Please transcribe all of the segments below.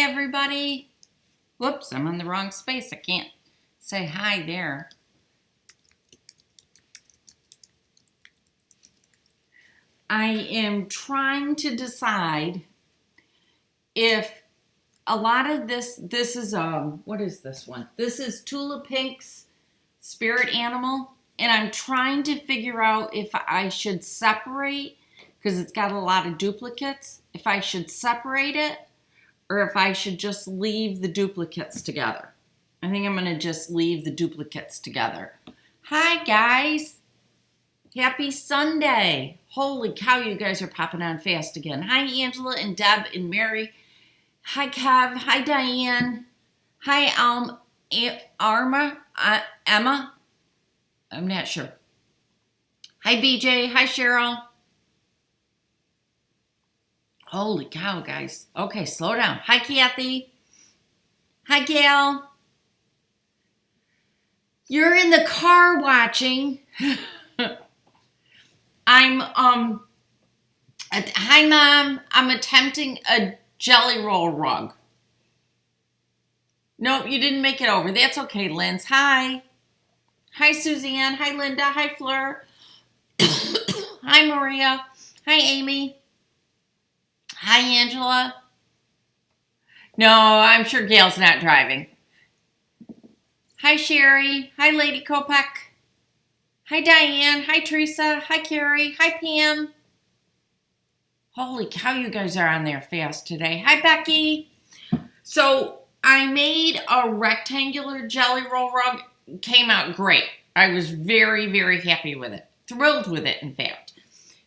everybody. Whoops, I'm in the wrong space. I can't say hi there. I am trying to decide if a lot of this is, what is this one? This is Tula Pink's spirit animal. And I'm trying to figure out if I should separate, because it's got a lot of duplicates, if I should separate it or if I should just leave the duplicates together. I think I'm going to just leave the duplicates together. Hi, guys. Happy Sunday. Holy cow, you guys are popping on fast again. Hi, Angela and Deb and Mary. Hi, Kev. Hi, Diane. Hi, Emma. I'm not sure. Hi, BJ. Hi, Cheryl. Holy cow, guys. Okay, slow down. Hi, Kathy. Hi, Gail. You're in the car watching. Hi, Mom. I'm attempting a jelly roll rug. Nope, you didn't make it over. That's okay, Linz. Hi. Hi, Suzanne. Hi, Linda. Hi, Fleur. Hi, Maria. Hi, Amy. Hi, Angela. No, I'm sure Gail's not driving. Hi, Sherry. Hi, Lady Kopek. Hi, Diane. Hi, Teresa. Hi, Carrie. Hi, Pam. Holy cow, you guys are on there fast today. Hi, Becky. So I made a rectangular jelly roll rug. Came out great. I was very, very happy with it. Thrilled with it, in fact.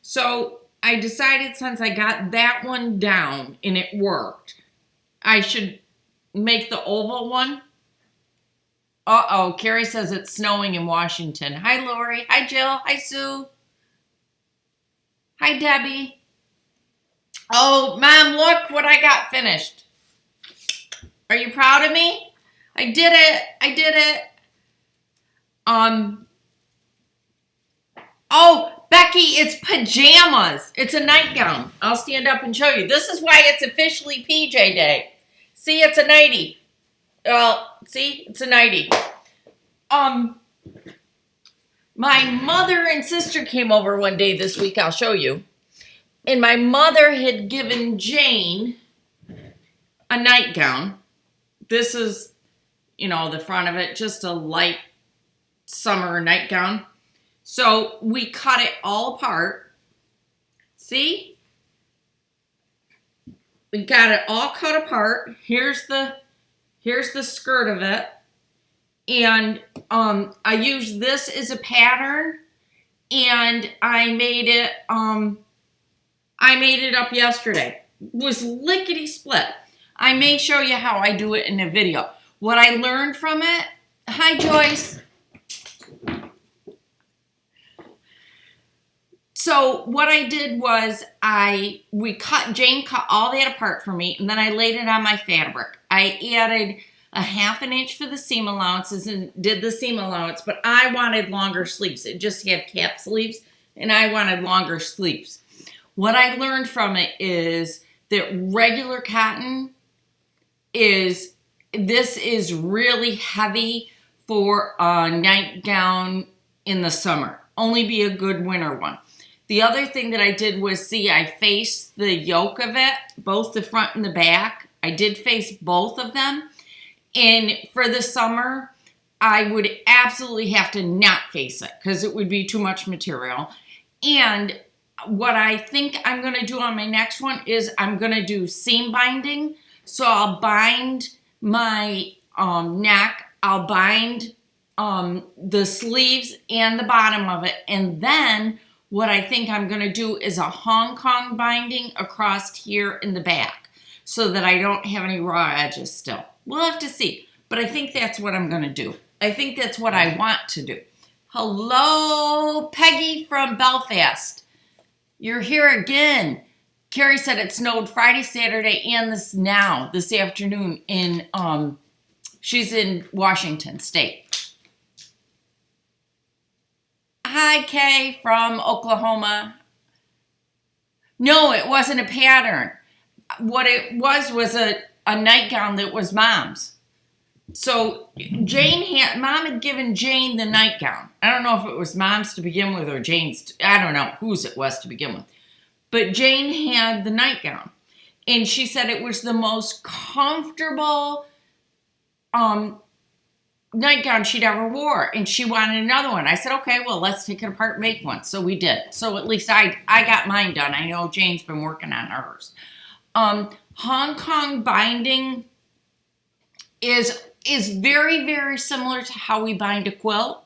So I decided since I got that one down and it worked, I should make the oval one. Uh-oh, Carrie says it's snowing in Washington. Hi, Lori. Hi, Jill. Hi, Sue. Hi, Debbie. Oh, Mom, look what I got finished. Are you proud of me? I did it. I did it. Oh, Becky, it's pajamas. It's a nightgown. I'll stand up and show you. This is why it's officially PJ Day. See, it's a nightie. Well, see, it's a nightie. My mother and sister came over one day this week. I'll show you. And my mother had given Jane a nightgown. This is, the front of it, just a light summer nightgown. So we cut it all apart. See? We got it all cut apart. Here's the skirt of it. And I used this as a pattern, and I made it up yesterday. It was lickety split. I may show you how I do it in a video. What I learned from it. Hi, Joyce. So what I did was Jane cut all that apart for me, and then I laid it on my fabric. I added a 1/2 inch for the seam allowances and did the seam allowance, but I wanted longer sleeves. It just had cap sleeves, and I wanted longer sleeves. What I learned from it is that regular cotton is really heavy for a nightgown in the summer. Only be a good winter one. The other thing that I did was, I faced the yoke of it, both the front and the back. I did face both of them. And for the summer, I would absolutely have to not face it because it would be too much material. And what I think I'm going to do on my next one is I'm going to do seam binding. So I'll bind my neck. I'll bind the sleeves and the bottom of it. And then what I think I'm going to do is a Hong Kong binding across here in the back so that I don't have any raw edges still. We'll have to see. But I think that's what I'm going to do. I think that's what I want to do. Hello, Peggy from Belfast. You're here again. Carrie said it snowed Friday, Saturday, and this afternoon she's in Washington State. Hi, Kay from Oklahoma. No, it wasn't a pattern. What it was a nightgown that was Mom's. So Mom had given Jane the nightgown. I don't know if it was Mom's to begin with or Jane's. I don't know whose it was to begin with. But Jane had the nightgown. And she said it was the most comfortable nightgown she'd ever wore. And she wanted another one. I said, okay, well, let's take it apart and make one. So we did. So at least I got mine done. I know Jane's been working on hers. Hong Kong binding is very, very similar to how we bind a quilt.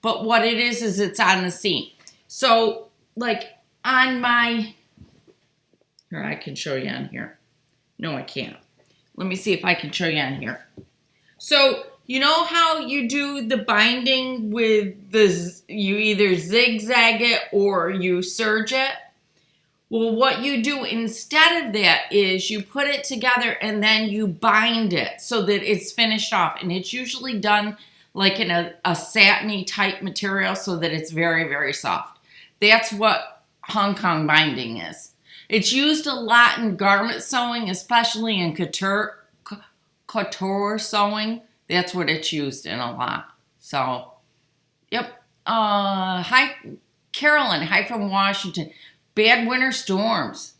But what it is it's on the seam. So, like, on my... Here, I can show you on here. No, I can't. Let me see if I can show you on here. So, you know how you do the binding with you either zigzag it or you serge it? Well, what you do instead of that is you put it together and then you bind it so that it's finished off. And it's usually done like in a satiny type material so that it's very, very soft. That's what Hong Kong binding is. It's used a lot in garment sewing, especially in couture sewing. That's what it's used in a lot. So, yep. Hi, Carolyn. Hi from Washington. Bad winter storms.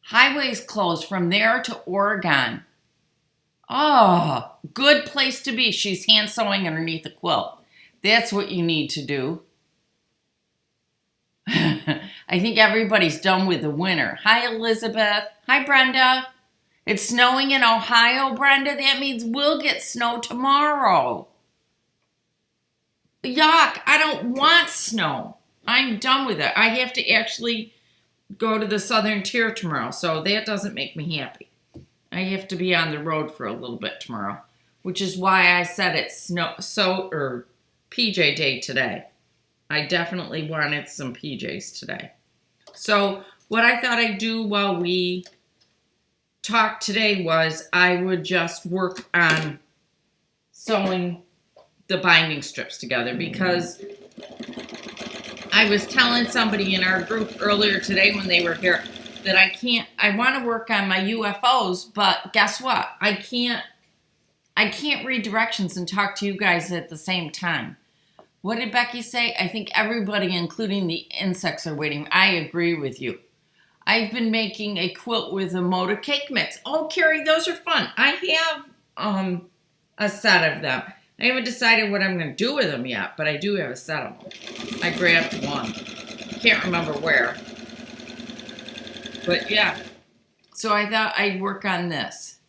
Highways closed from there to Oregon. Oh, good place to be. She's hand sewing underneath a quilt. That's what you need to do. I think everybody's done with the winter. Hi, Elizabeth. Hi, Brenda. It's snowing in Ohio, Brenda. That means we'll get snow tomorrow. Yuck. I don't want snow. I'm done with it. I have to actually go to the Southern Tier tomorrow, so that doesn't make me happy. I have to be on the road for a little bit tomorrow, which is why I said it's PJ day today. I definitely wanted some PJs today. So what I thought I'd do while we talked today was I would just work on sewing the binding strips together, because I was telling somebody in our group earlier today when they were here that I want to work on my UFOs, but guess what? I can't read directions and talk to you guys at the same time. What did Becky say? I think everybody, including the insects, are waiting. I agree with you. I've been making a quilt with a motor cake mix. Oh, Carrie, those are fun. I have a set of them. I haven't decided what I'm going to do with them yet, but I do have a set of them. I grabbed one. Can't remember where. But yeah. So I thought I'd work on this.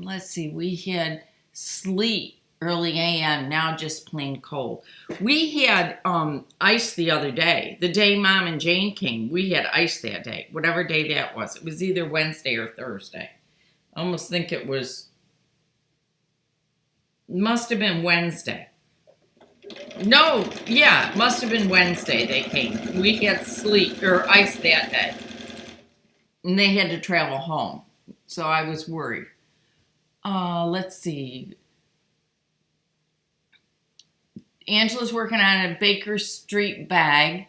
Let's see. We had sleet early AM, now just plain cold. We had ice the other day. The day Mom and Jane came, we had ice that day. Whatever day that was. It was either Wednesday or Thursday. I almost think it must have been Wednesday. No, yeah, must have been Wednesday they came. We had sleet or ice that day. And they had to travel home. So I was worried. Let's see. Angela's working on a Baker Street bag.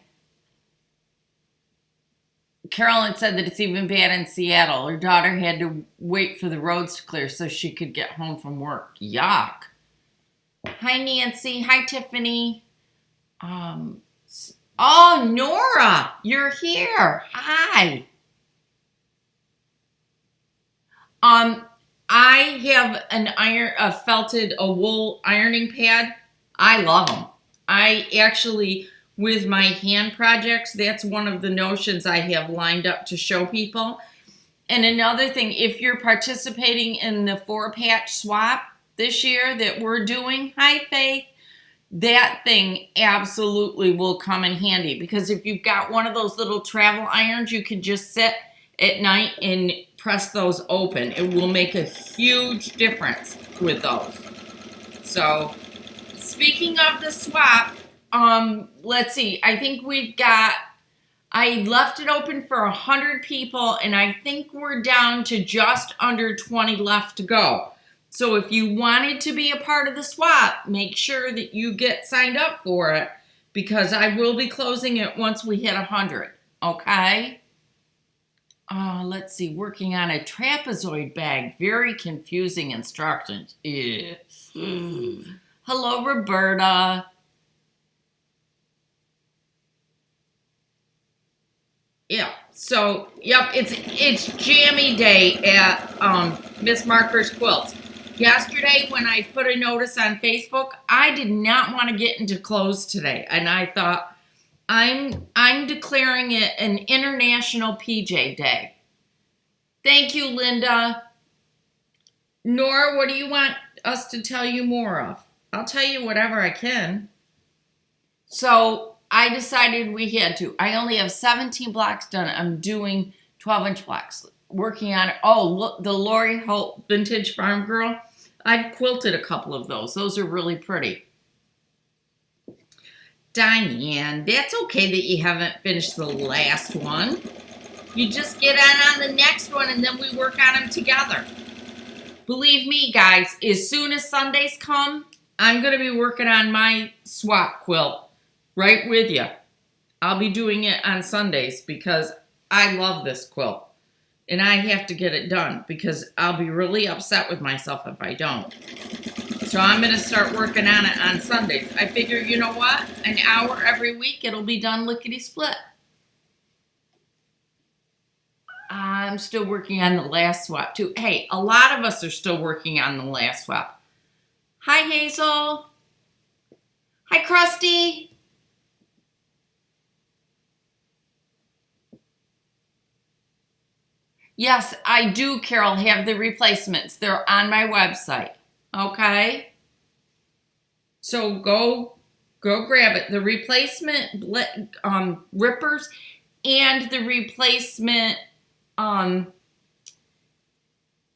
Carolyn said that it's even bad in Seattle. Her daughter had to wait for the roads to clear so she could get home from work. Yuck. Hi, Nancy. Hi, Tiffany. Oh, Nora, you're here. Hi. I have a wool ironing pad. I love them. I actually, with my hand projects, that's one of the notions I have lined up to show people. And another thing, if you're participating in the 4-patch swap this year that we're doing, hi Faith, that thing absolutely will come in handy, because if you've got one of those little travel irons, you can just sit at night and press those open. It will make a huge difference with those. So, speaking of the swap, let's see. I think I left it open for 100 people, and I think we're down to just under 20 left to go. So if you wanted to be a part of the swap, make sure that you get signed up for it, because I will be closing it once we hit 100. Okay? Let's see, working on a trapezoid bag. Very confusing instructions. Yes. Hello, Roberta. Yeah. So, yep, it's jammy day at Miss Marker's Quilts. Yesterday, when I put a notice on Facebook, I did not want to get into clothes today, and I thought I'm declaring it an International PJ Day. Thank you, Linda. Nora, what do you want us to tell you more of? I'll tell you whatever I can. So I decided we had to. I only have 17 blocks done. I'm doing 12-inch blocks. Working on it. Oh, look, the Lori Holt Vintage Farm Girl. I've quilted a couple of those. Those are really pretty. Diane, that's okay that you haven't finished the last one. You just get on the next one and then we work on them together. Believe me, guys, as soon as Sundays come, I'm going to be working on my swap quilt right with you. I'll be doing it on Sundays because I love this quilt. And I have to get it done because I'll be really upset with myself if I don't. So I'm going to start working on it on Sundays. I figure, you know what? An hour every week, it'll be done lickety-split. I'm still working on the last swap, too. Hey, a lot of us are still working on the last swap. Hi, Hazel. Hi, Krusty. Yes, I do, Carol, have the replacements. They're on my website. Okay? So go grab it. The replacement rippers and the replacement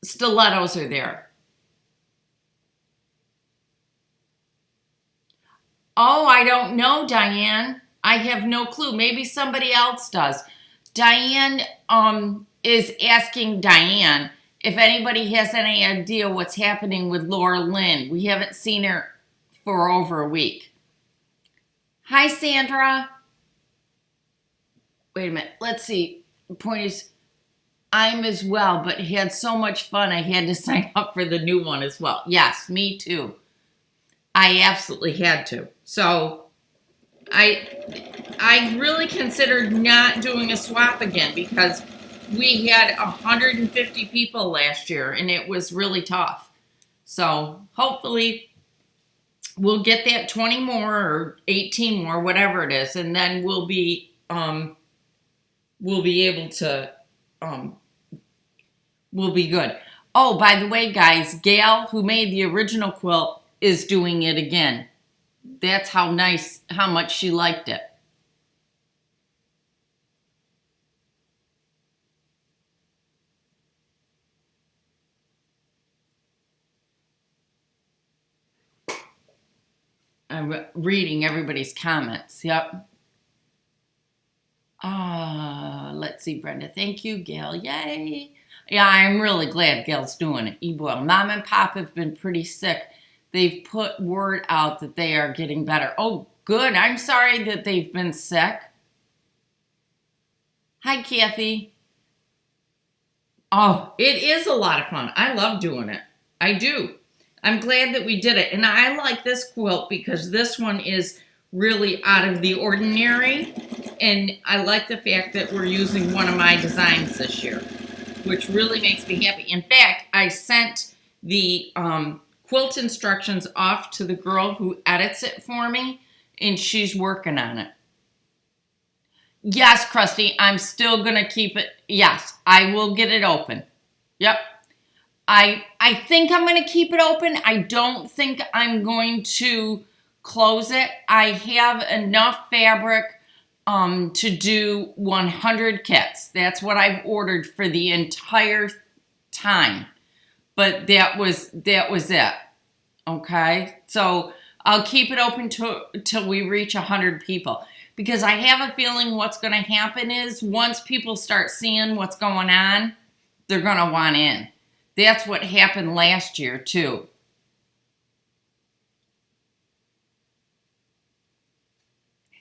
stilettos are there. Oh, I don't know, Diane. I have no clue. Maybe somebody else does. Diane is asking Diane if anybody has any idea what's happening with Laura Lynn. We haven't seen her for over a week. Hi, Sandra. Wait a minute. Let's see. The point is, I'm as well, but had so much fun I had to sign up for the new one as well. Yes, me too. I absolutely had to. So I really considered not doing a swap again because we had 150 people last year and it was really tough. So hopefully we'll get that 20 more or 18 more, whatever it is, and then we'll be able to we'll be good. Oh, by the way, guys, Gail, who made the original quilt, is doing it again. That's how much she liked it. I'm reading everybody's comments. Yep. Let's see, Brenda. Thank you, Gail. Yay. Yeah, I'm really glad Gail's doing it. Well, Mom and Pop have been pretty sick. They've put word out that they are getting better. Oh, good. I'm sorry that they've been sick. Hi, Kathy. Oh, it is a lot of fun. I love doing it. I do. I'm glad that we did it. And I like this quilt because this one is really out of the ordinary. And I like the fact that we're using one of my designs this year, which really makes me happy. In fact, I sent the quilt instructions off to the girl who edits it for me, and she's working on it. Yes, Krusty, I'm still going to keep it. Yes, I will get it open. Yep. I think I'm going to keep it open. I don't think I'm going to close it. I have enough fabric to do 100 kits. That's what I've ordered for the entire time. But that was it. Okay? So I'll keep it open till we reach 100 people. Because I have a feeling what's going to happen is once people start seeing what's going on, they're going to want in. That's what happened last year, too.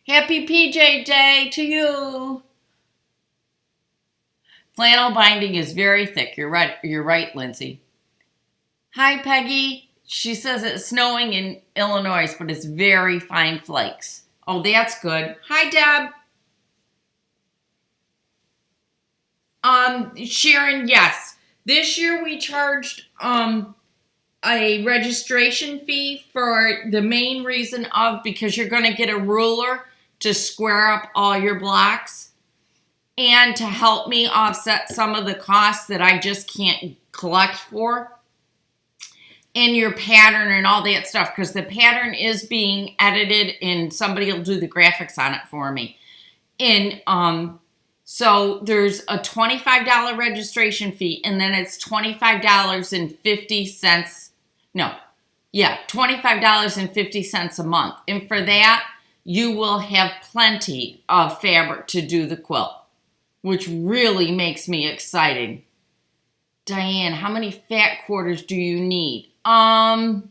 Happy PJ Day to you. Flannel binding is very thick. You're right, Lindsay. Hi, Peggy. She says it's snowing in Illinois, but it's very fine flakes. Oh, that's good. Hi, Deb. Sharon, yes. This year we charged a registration fee for the main reason of because you're going to get a ruler to square up all your blocks and to help me offset some of the costs that I just can't collect for in your pattern and all that stuff, because the pattern is being edited and somebody will do the graphics on it for me. And so there's a $25 registration fee, and then it's $25.50. No, yeah, $25.50 a month. And for that, you will have plenty of fabric to do the quilt, which really makes me excited. Diane, how many fat quarters do you need? You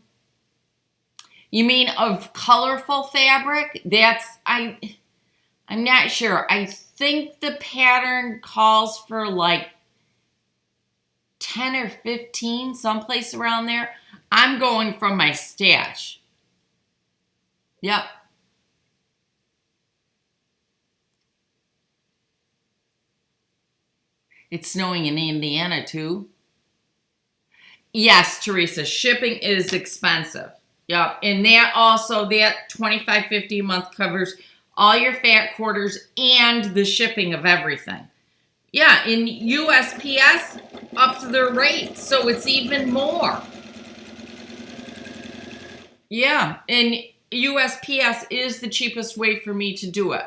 mean of colorful fabric? I'm not sure. I think the pattern calls for like 10 or 15, someplace around there. I'm going from my stash. Yep. It's snowing in Indiana too. Yes, Teresa, shipping is expensive. Yep. And that also, that $25.50 a month covers all your fat quarters and the shipping of everything. Yeah, in USPS, up to their rate, so it's even more. Yeah, and USPS is the cheapest way for me to do it.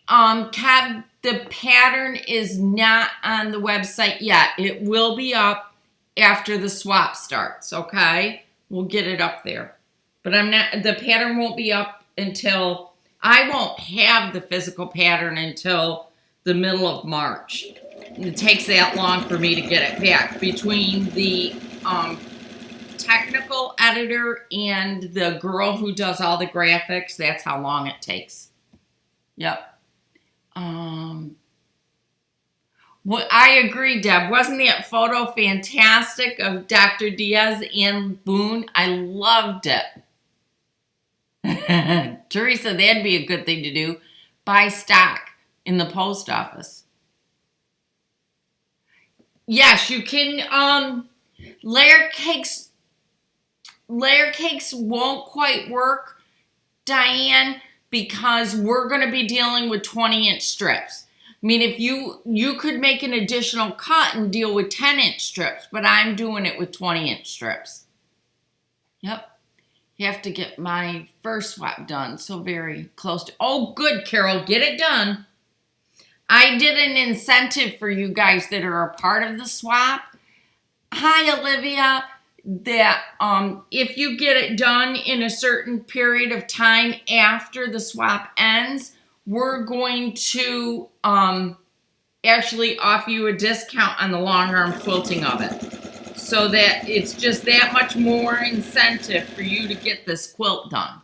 Kev, the pattern is not on the website yet. It will be up after the swap starts, okay? We'll get it up there. But the pattern won't be up until, I won't have the physical pattern until the middle of March. It takes that long for me to get it back. Between the technical editor and the girl who does all the graphics, that's how long it takes. Yep. Well, I agree, Deb. Wasn't that photo fantastic of Dr. Diaz and Boone? I loved it. Teresa, that'd be a good thing to do. Buy stock in the post office. Yes, you can. Layer cakes won't quite work, Diane, because we're going to be dealing with 20-inch strips. I mean, if you could make an additional cut and deal with 10-inch strips, but I'm doing it with 20-inch strips. Yep. You have to get my first swap done, so very close to. Oh, good, Carol, get it done. I did an incentive for you guys that are a part of the swap. Hi, Olivia. That if you get it done in a certain period of time after the swap ends, we're going to actually offer you a discount on the long arm quilting of it. So that it's just that much more incentive for you to get this quilt done.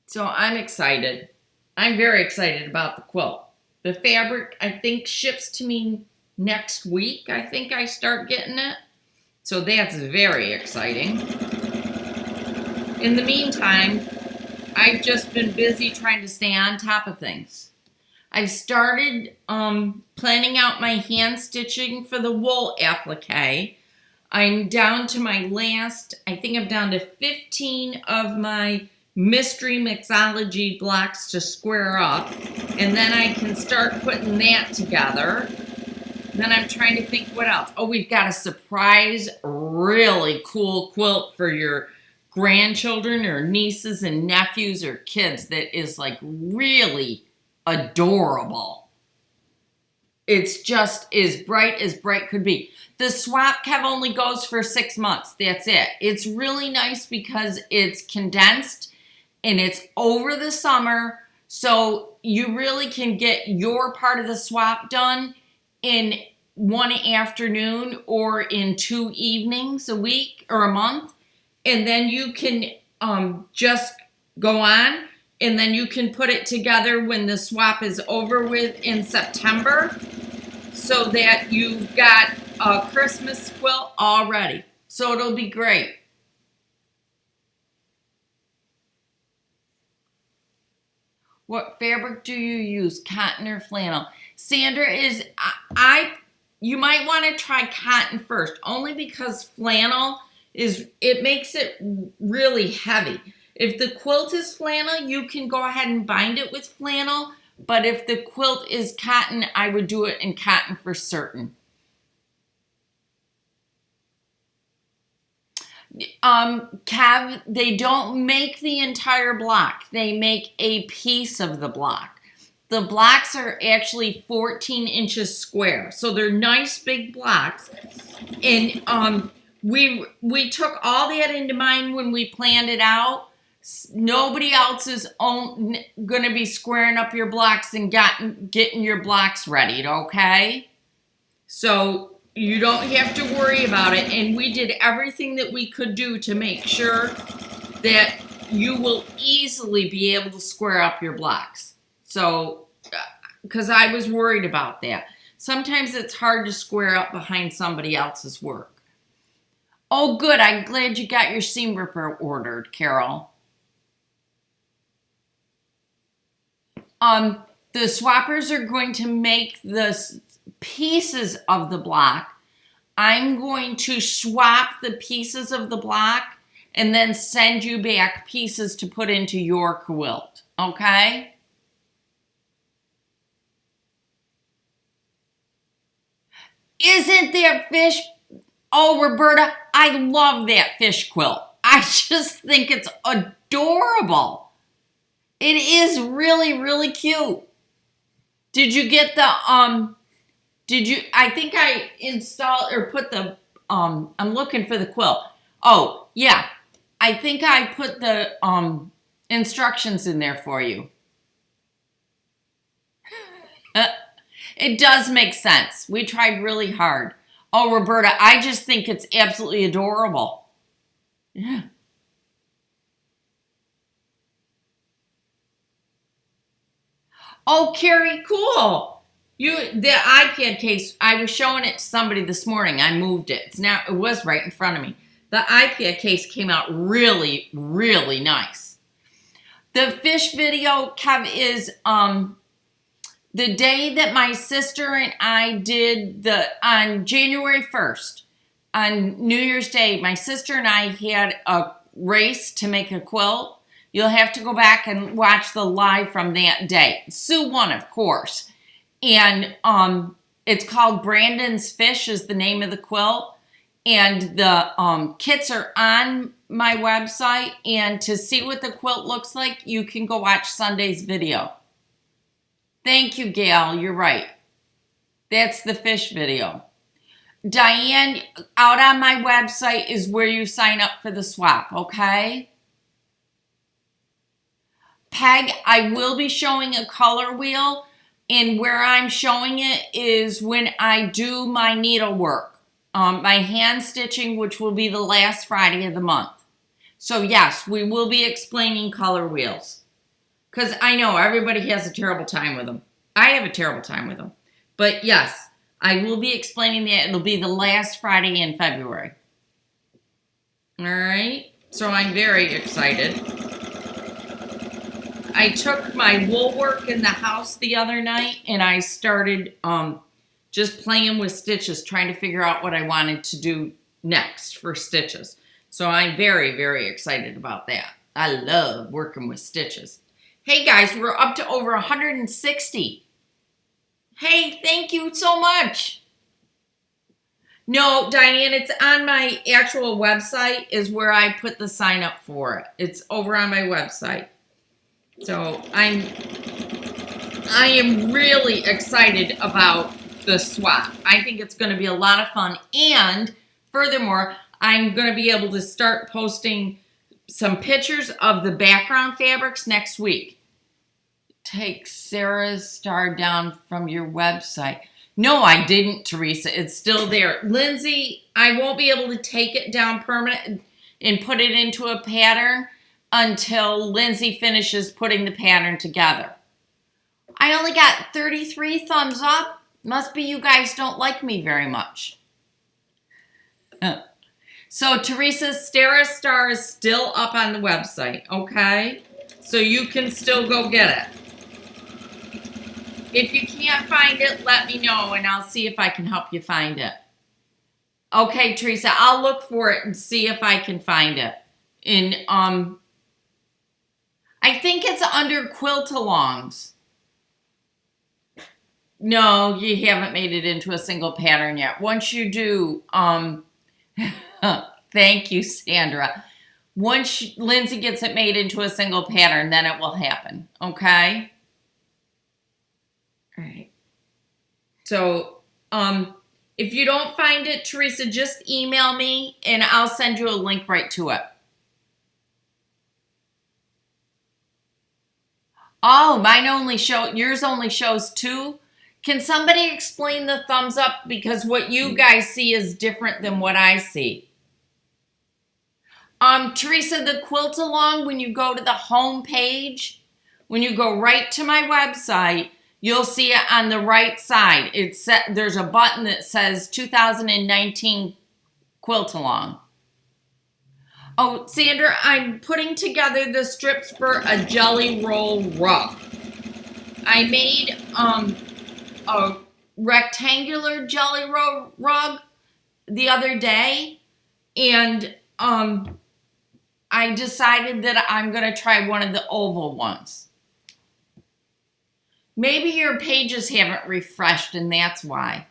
So I'm excited. I'm very excited about the quilt. The fabric, I think, ships to me next week. I think I start getting it. So that's very exciting. In the meantime, I've just been busy trying to stay on top of things. I've started planning out my hand stitching for the wool applique. I'm down to my last, I think I'm down to 15 of my mystery mixology blocks to square up, and then I can start putting that together. Then I'm trying to think what else. Oh, we've got a surprise, really cool quilt for your grandchildren or nieces and nephews or kids that is like really adorable. It's just as bright could be. The swap Kev only goes for 6 months. That's it. It's really nice because it's condensed and it's over the summer. So you really can get your part of the swap done in one afternoon or in 2 evenings a week or a month. And then you can just go on, And then you can put it together when the swap is over with in September, so that you've got a Christmas quilt all ready. So it'll be great. What fabric do you use, cotton or flannel? Sandra, you might want to try cotton first, only because flannel it makes it really heavy. If the quilt is flannel, you can go ahead and bind it with flannel, but if the quilt is cotton, I would do it in cotton for certain. Cav, they don't make the entire block. They make a piece of the block. The blocks are actually 14 inches square. So they're nice big blocks. And we took all that into mind when we planned it out. Nobody else is going to be squaring up your blocks and getting your blocks ready, okay? So you don't have to worry about it, and we did everything that we could do to make sure that you will easily be able to square up your blocks. So, because I was worried about that. Sometimes it's hard to square up behind somebody else's work. Oh, good. I'm glad you got your seam ripper ordered, Carol. The swappers are going to make the pieces of the block. I'm going to swap the pieces of the block and then send you back pieces to put into your quilt, okay? Isn't that fish? Oh, Roberta, I love that fish quilt. I just think it's adorable. It is really, really cute. Did you get the, I think I installed or put the, I'm looking for the quilt. Oh, yeah. I think I put the instructions in there for you. It does make sense. We tried really hard. Oh, Roberta, I just think it's absolutely adorable. Yeah. Oh, Carrie, cool. The iPad case, I was showing it to somebody this morning. I moved it. It was right in front of me. The iPad case came out really, really nice. The fish video, Kev, is the day that my sister and I did on January 1st, on New Year's Day, my sister and I had a race to make a quilt. You'll have to go back and watch the live from that day. Sue won, of course. And it's called Brandon's Fish is the name of the quilt. And the kits are on my website. And to see what the quilt looks like, you can go watch Sunday's video. Thank you, Gail. You're right. That's the fish video. Diane, out on my website is where you sign up for the swap, okay? Peg, I will be showing a color wheel, and where I'm showing it is when I do my needlework, my hand stitching, which will be the last Friday of the month. So yes, we will be explaining color wheels, because I know everybody has a terrible time with them. I have a terrible time with them. But yes, I will be explaining that. It'll be the last Friday in February. All right, so I'm very excited. I took my wool work in the house the other night and I started just playing with stitches, trying to figure out what I wanted to do next for stitches. So I'm very, very excited about that. I love working with stitches. Hey guys, we're up to over 160. Hey, thank you so much. No, Diane, it's on my actual website is where I put the sign up for it. It's over on my website. So I am really excited about the swap. I think it's going to be a lot of fun. And furthermore, I'm going to be able to start posting some pictures of the background fabrics next week. Take Sarah's star down from your website. No, I didn't, Teresa. It's still there. Lindsay, I won't be able to take it down permanent and put it into a pattern, until Lindsay finishes putting the pattern together. I only got 33 thumbs up. Must be you guys don't like me very much. So Teresa's Stara Star is still up on the website, okay? So you can still go get it. If you can't find it, let me know and I'll see if I can help you find it. Okay, Teresa, I'll look for it and see if I can find it. I think it's under Quilt-alongs. No, you haven't made it into a single pattern yet. Once you do, thank you, Sandra. Once Lindsay gets it made into a single pattern, then it will happen, okay? All right. So, if you don't find it, Teresa, just email me and I'll send you a link right to it. Oh, yours only shows 2. Can somebody explain the thumbs up? Because what you guys see is different than what I see. Teresa, the Quilt-along, when you go to the home page, when you go right to my website, you'll see it on the right side. There's a button that says 2019 Quilt-along. Oh, Sandra, I'm putting together the strips for a jelly roll rug. I made a rectangular jelly roll rug the other day, and I decided that I'm going to try one of the oval ones. Maybe your pages haven't refreshed and that's why.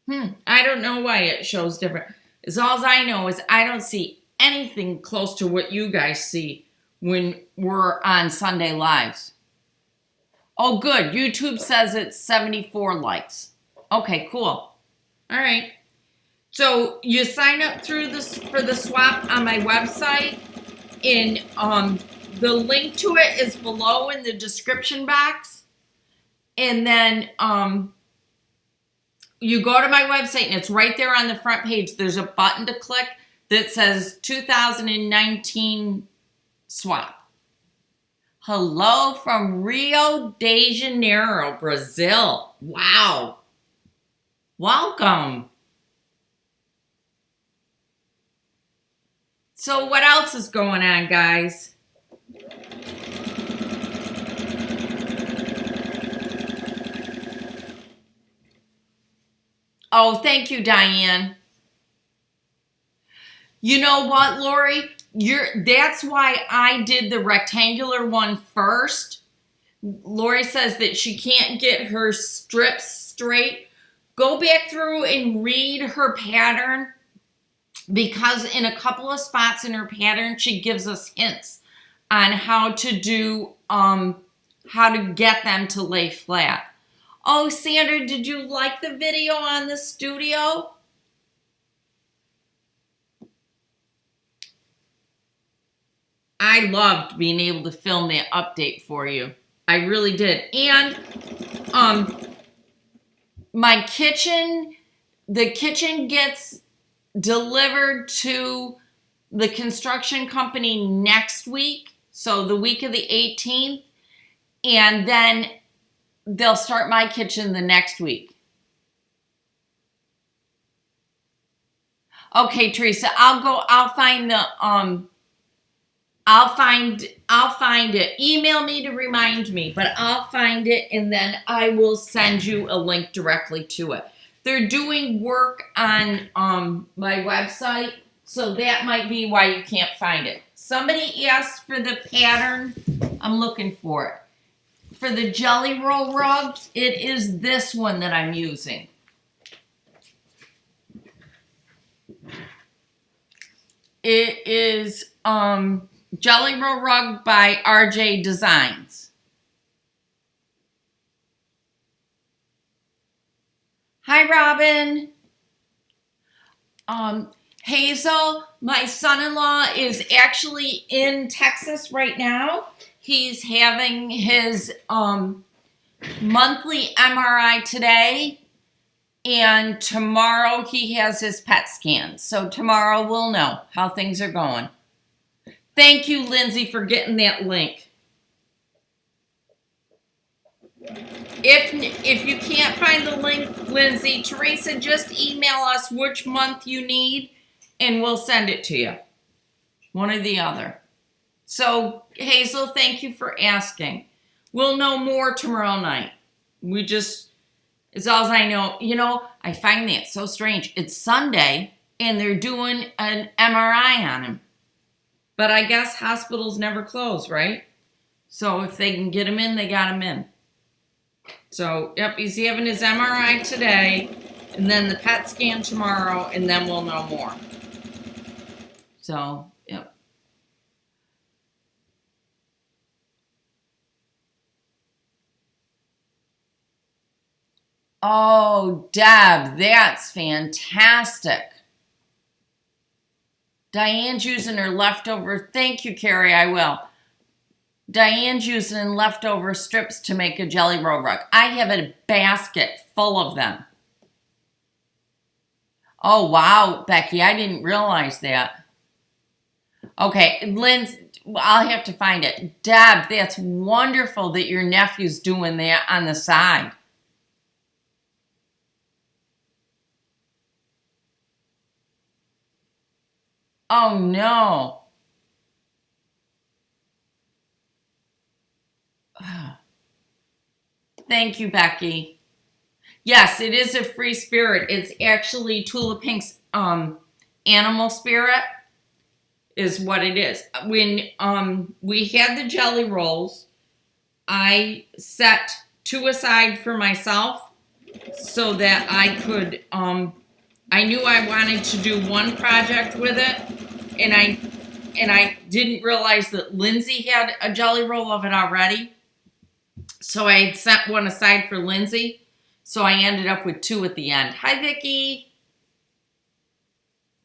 I don't know why it shows different. All I know is I don't see anything close to what you guys see when we're on Sunday Lives. Oh, good. YouTube says it's 74 likes. Okay, cool. All right. So you sign up for the swap on my website, and the link to it is below in the description box. And then you go to my website, and it's right there on the front page. There's a button to click that says 2019 swap. Hello from Rio de Janeiro, Brazil. Wow. Welcome. So what else is going on, guys? Oh, thank you, Diane. You know what, Lori? That's why I did the rectangular one first. Lori says that she can't get her strips straight. Go back through and read her pattern, because in a couple of spots in her pattern, she gives us hints on how to do, how to get them to lay flat. Oh, Sandra, did you like the video on the studio? I loved being able to film that update for you. I really did. And my kitchen, the kitchen gets delivered to the construction company next week. So the week of the 18th. And then they'll start my kitchen the next week. Okay, Teresa, I'll find the, I'll find it. Email me to remind me, but I'll find it and then I will send you a link directly to it. They're doing work on my website, so that might be why you can't find it. Somebody asked for the pattern. I'm looking for it. For the jelly roll rugs, it is this one that I'm using. It is Jelly Roll Rug by RJ Designs. Hi, Robin. Hazel, my son-in-law, is actually in Texas right now. He's having his monthly MRI today, and tomorrow he has his PET scan. So tomorrow we'll know how things are going. Thank you, Lindsay, for getting that link. If you can't find the link, Lindsay, Teresa, just email us which month you need, and we'll send it to you. One or the other. So, Hazel, thank you for asking. We'll know more tomorrow night. It's all I know. You know, I find that so strange. It's Sunday, and they're doing an MRI on him. But I guess hospitals never close, right? So if they can get him in, they got him in. So, yep, he's having his MRI today, and then the PET scan tomorrow, and then we'll know more. So, yep. Oh, Deb, that's fantastic. Diane's using her leftover. Thank you, Carrie, I will. Diane's using leftover strips to make a jelly roll rug. I have a basket full of them. Oh, wow, Becky, I didn't realize that. Okay, Lynn's, I'll have to find it. Deb, that's wonderful that your nephew's doing that on the side. Oh, no. Thank you, Becky. Yes, it is a free spirit. It's actually Tula Pink's animal spirit is what it is. When we had the jelly rolls, I set 2 aside for myself so that I could I knew I wanted to do one project with it, and I didn't realize that Lindsay had a jelly roll of it already. So I had set one aside for Lindsay. So I ended up with 2 at the end. Hi, Vicki.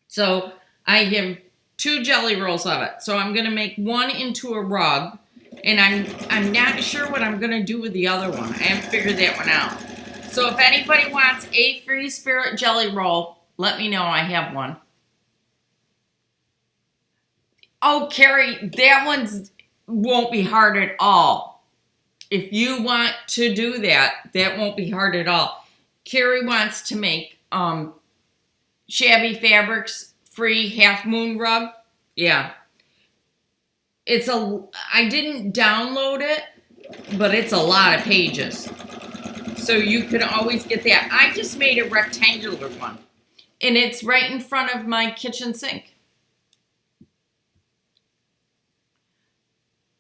So I have 2 jelly rolls of it. So I'm going to make one into a rug. And I'm not sure what I'm going to do with the other one. I haven't figured that one out. So if anybody wants a free spirit jelly roll, let me know. I have one. Oh, Carrie, that one's won't be hard at all. If you want to do that, that won't be hard at all. Carrie wants to make Shabby Fabrics free half moon rug. Yeah. I didn't download it, but it's a lot of pages. So you can always get that. I just made a rectangular one. And it's right in front of my kitchen sink.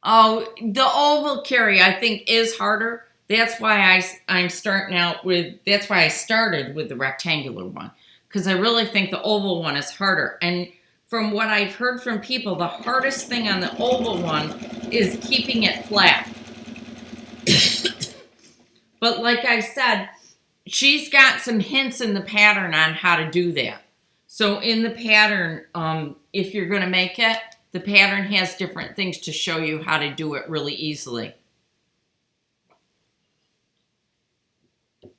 Oh, the oval, Carrie, I think is harder. That's why I'm starting out with, that's why I started with the rectangular one. Because I really think the oval one is harder. And from what I've heard from people, the hardest thing on the oval one is keeping it flat. But like I said, she's got some hints in the pattern on how to do that. So in the pattern, if you're going to make it, the pattern has different things to show you how to do it really easily.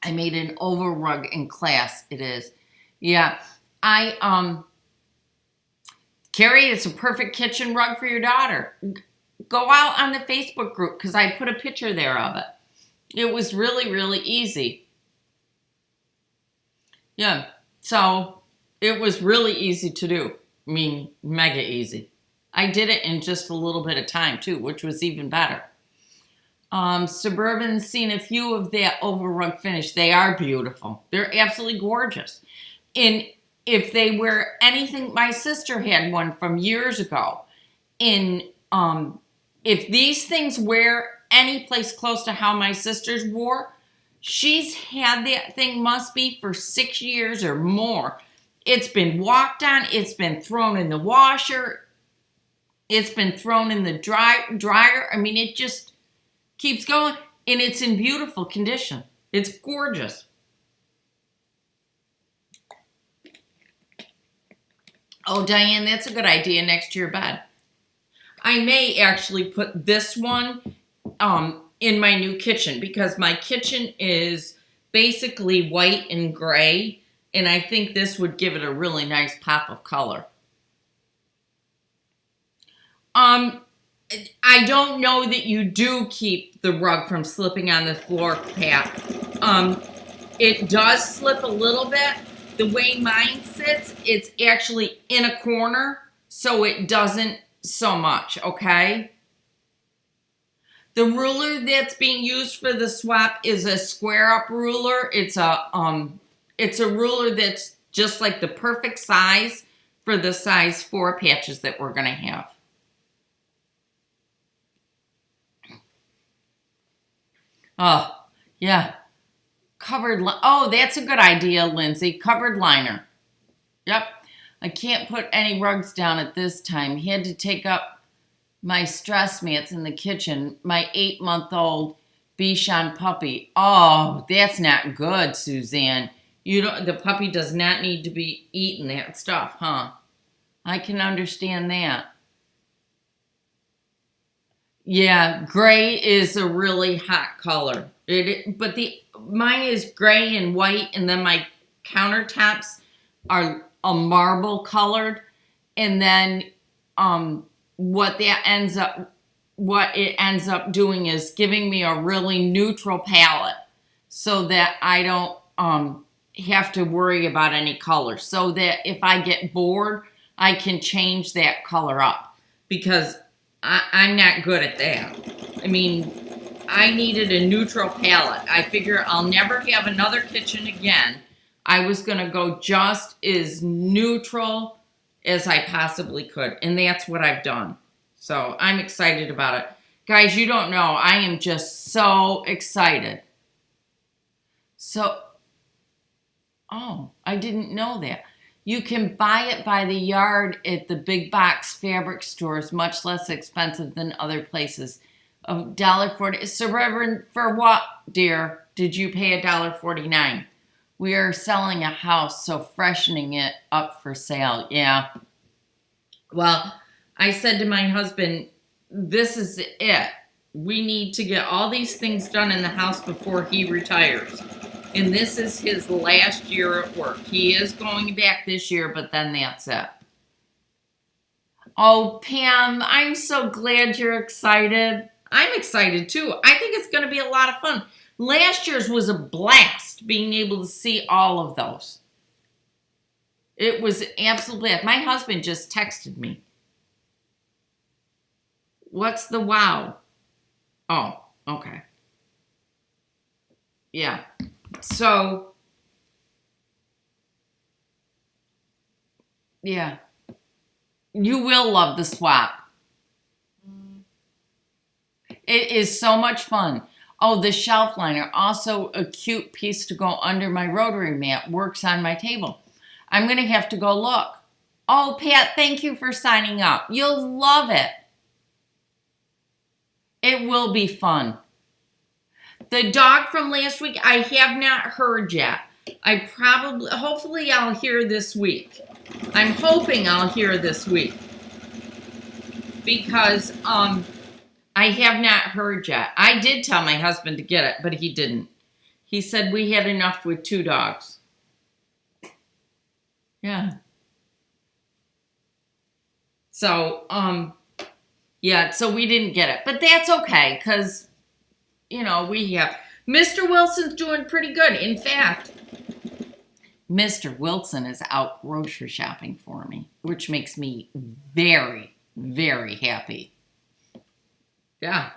I made an oval rug in class. It is. Yeah. Carrie, it's a perfect kitchen rug for your daughter. Go out on the Facebook group because I put a picture there of it. It was really, really easy. Yeah. So it was really easy to do. I mean, mega easy. I did it in just a little bit of time too, which was even better. Suburban's seen a few of that oval rug finish. They are beautiful. They're absolutely gorgeous. And if they wear anything, my sister had one from years ago. If these things wear any place close to how my sister's wore, she's had that thing must be for 6 years or more. It's been walked on. It's been thrown in the washer. It's been thrown in the dryer. I mean, it just keeps going. And it's in beautiful condition. It's gorgeous. Oh, Diane, that's a good idea next to your bed. I may actually put this one in my new kitchen because my kitchen is basically white and gray. And I think this would give it a really nice pop of color. Um, I don't know that you do keep the rug from slipping on the floor, Pat. It does slip a little bit. The way mine sits, it's actually in a corner, so it doesn't so much, okay? The ruler that's being used for the swap is a square up ruler. It's a ruler that's just like the perfect size for the size 4 patches that we're gonna have. Oh, yeah. Oh, that's a good idea, Lindsay. Cupboard liner. Yep. I can't put any rugs down at this time. He had to take up my stress mats in the kitchen. My 8-month-old Bichon puppy. Oh, that's not good, Suzanne. The puppy does not need to be eating that stuff, huh? I can understand that. Yeah, gray is a really hot color. But mine is gray and white, and then my countertops are a marble colored, and then what it ends up doing is giving me a really neutral palette, so that I don't have to worry about any color. So that if I get bored, I can change that color up, because I'm not good at that. I mean, I needed a neutral palette. I figure I'll never have another kitchen again. I was going to go just as neutral as I possibly could. And that's what I've done. So I'm excited about it. Guys, you don't know. I am just so excited. Oh, I didn't know that. You can buy it by the yard at the big box fabric stores, much less expensive than other places. $1.40. So, Reverend, for what, dear, did you pay $1.49? We are selling a house, so freshening it up for sale. Yeah. Well, I said to my husband, this is it. We need to get all these things done in the house before he retires. And this is his last year at work. He is going back this year, but then that's it. Oh, Pam, I'm so glad you're excited. I'm excited too. I think it's going to be a lot of fun. Last year's was a blast being able to see all of those. It was absolutely. My husband just texted me. What's the wow? Oh, okay. Yeah. So, yeah. You will love the swap. It is so much fun. Oh, the shelf liner, also a cute piece to go under my rotary mat, works on my table. I'm going to have to go look. Oh, Pat, thank you for signing up. You'll love it. It will be fun. The dog from last week, I have not heard yet. Hopefully I'll hear this week. I'm hoping I'll hear this week. Because, I have not heard yet. I did tell my husband to get it, but he didn't. He said we had enough with 2 dogs. Yeah. So, yeah, so we didn't get it. But that's okay, because, we have... Mr. Wilson's doing pretty good. In fact, Mr. Wilson is out grocery shopping for me, which makes me very, very happy. Yeah.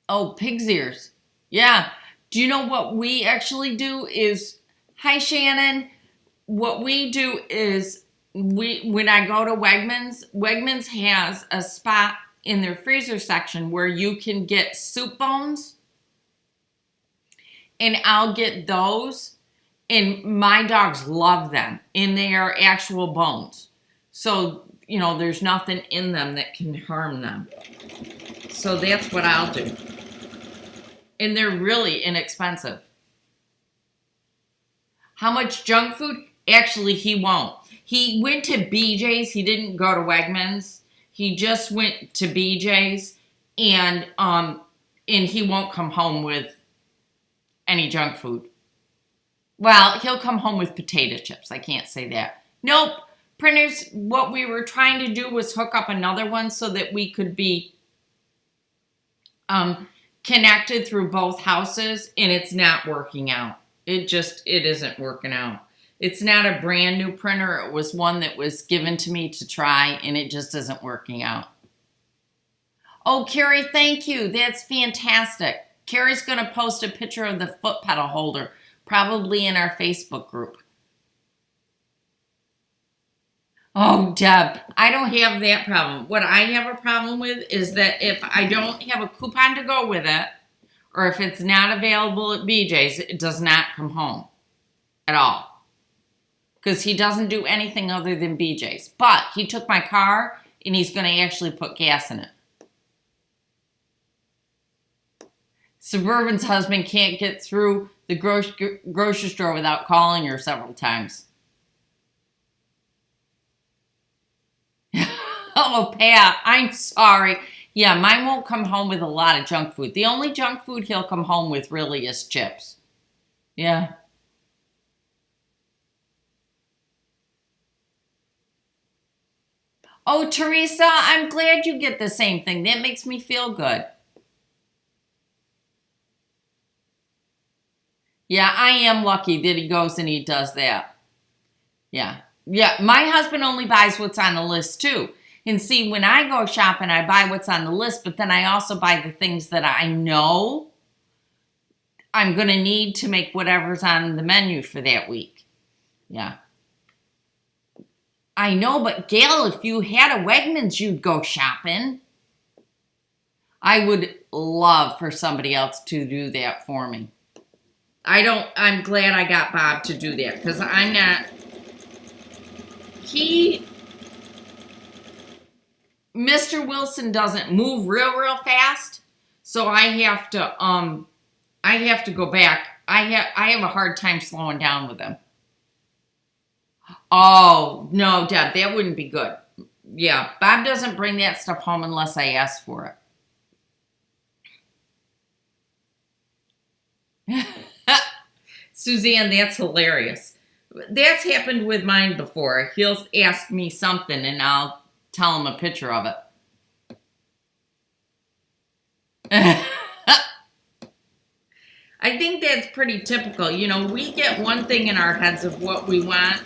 Oh, pig's ears. Yeah. Do you know what we actually do is... Hi, Shannon. What we do is... When I go to Wegmans has a spot in their freezer section where you can get soup bones. And I'll get those. And my dogs love them. And they are actual bones. So, there's nothing in them that can harm them. So that's what I'll do. And they're really inexpensive. How much junk food? Actually, he won't. He went to BJ's. He didn't go to Wegmans. He just went to BJ's, and he won't come home with any junk food. Well, he'll come home with potato chips. I can't say that. Nope. printers, what we were trying to do was hook up another one so that we could be connected through both houses, and it's not working out. It isn't working out. It's not a brand new printer. It was one that was given to me to try, and it just isn't working out. Oh, Carrie, thank you. That's fantastic. Carrie's going to post a picture of the foot pedal holder, probably in our Facebook group. Oh, Deb, I don't have that problem. What I have a problem with is that if I don't have a coupon to go with it, or if it's not available at BJ's, it does not come home at all. Because he doesn't do anything other than BJ's. But he took my car, and he's going to actually put gas in it. Suburban's husband can't get through the grocery store without calling her several times. Oh, Pat, I'm sorry. Yeah, mine won't come home with a lot of junk food. The only junk food he'll come home with really is chips. Yeah. Oh, Teresa, I'm glad you get the same thing. That makes me feel good. Yeah, I am lucky that he goes and he does that. Yeah. Yeah, my husband only buys what's on the list, too. And see, when I go shopping, I buy what's on the list, but then I also buy the things that I know I'm going to need to make whatever's on the menu for that week. Yeah. I know, but Gail, if you had a Wegmans, you'd go shopping. I would love for somebody else to do that for me. I'm glad I got Bob to do that, because I'm not, Mr. Wilson doesn't move real fast, so I have to go back. I have a hard time slowing down with him. Oh, no, Deb, that wouldn't be good. Yeah, Bob doesn't bring that stuff home unless I ask for it. Suzanne, that's hilarious. That's happened with mine before. He'll ask me something and I'll tell him a picture of it. I think that's pretty typical. You know, we get one thing in our heads of what we want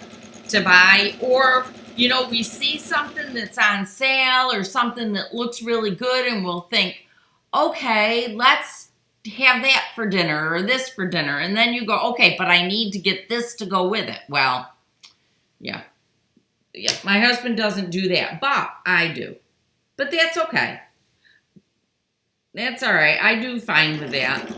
to buy, or, you know, we see something that's on sale or something that looks really good and we'll think, okay, let's have that for dinner or this for dinner. And then you go, okay, but I need to get this to go with it. Well, yeah. Yeah, my husband doesn't do that, but I do. But that's okay. That's all right. I do fine with that.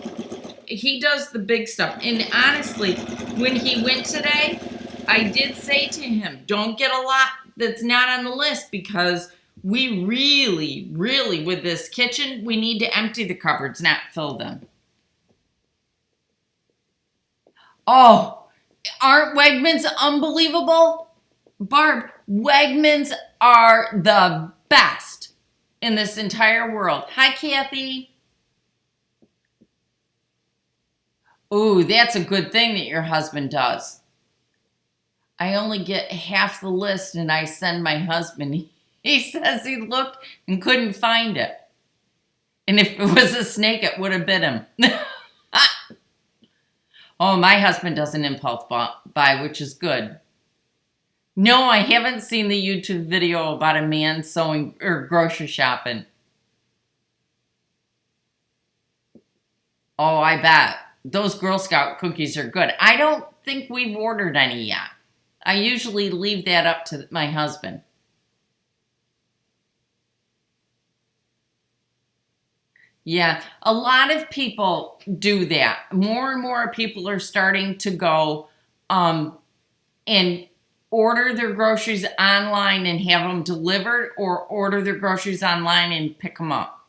He does the big stuff. And honestly, when he went today, I did say to him, don't get a lot that's not on the list, because we really, with this kitchen, we need to empty the cupboards, not fill them. Oh, aren't Wegmans unbelievable? Barb, Wegmans are the best in this entire world. Hi, Kathy. Ooh, that's a good thing that your husband does. I only get half the list and I send my husband. He says he looked and couldn't find it. And if it was a snake, it would have bit him. Oh, my husband does an impulse buy, which is good. No, I haven't seen the YouTube video about a man sewing or grocery shopping. Oh, I bet. Those Girl Scout cookies are good. I don't think we've ordered any yet. I usually leave that up to my husband. Yeah, a lot of people do that. More and more people are starting to go and order their groceries online and have them delivered, or order their groceries online and pick them up.